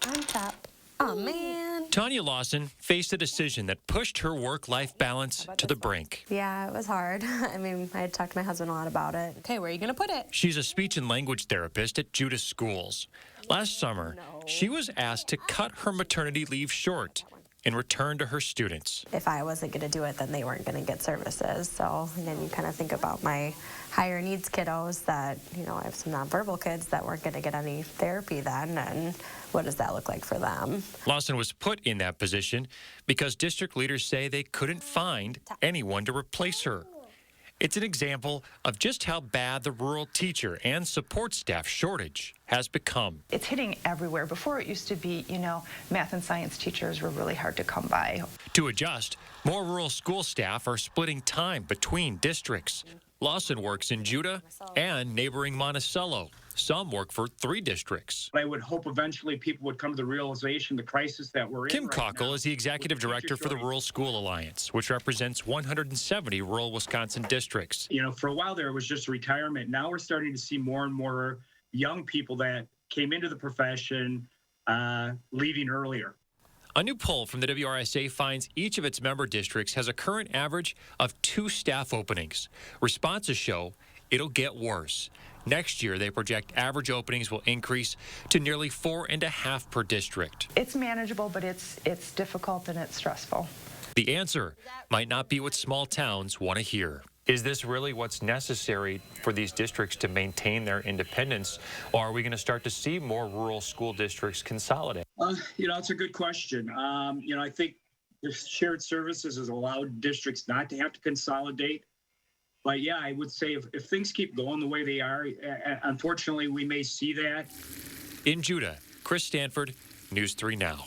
On top. Oh, man. Tanya Lawson faced a decision that pushed her work-life balance to the brink. Yeah, it was hard. I mean, I had talked to my husband a lot about it. Okay, where are you going to put it? She's a speech and language therapist at Judah Schools. Last summer, she was asked to cut her maternity leave short and return to her students. If I wasn't going to do it, then they weren't going to get services. So then you kind of think about my higher needs kiddos that, I have some nonverbal kids that weren't going to get any therapy then, and what does that look like for them? Lawson was put in that position because district leaders say they couldn't find anyone to replace her. It's an example of just how bad the rural teacher and support staff shortage has become. It's hitting everywhere. Before it used to be, math and science teachers were really hard to come by. To adjust, more rural school staff are splitting time between districts. Lawson works in Judah and neighboring Monticello. Some work for 3 districts. I would hope eventually people would come to the realization, the crisis that we're in. Kim right Cockle now, is the executive director for the Rural School Alliance, which represents 170 rural Wisconsin districts. For a while there, it was just retirement. Now we're starting to see more and more young people that came into the profession leaving earlier. A new poll from the WRSA finds each of its member districts has a current average of 2 staff openings. Responses show it'll get worse. Next year, they project average openings will increase to nearly 4.5 per district. It's manageable, but it's difficult and it's stressful. The answer might not be what small towns want to hear. Is this really what's necessary for these districts to maintain their independence, or are we going to start to see more rural school districts consolidate? It's a good question. I think the shared services has allowed districts not to have to consolidate. But yeah, I would say if things keep going the way they are, unfortunately, we may see that. In Judah, Chris Stanford, News 3 Now.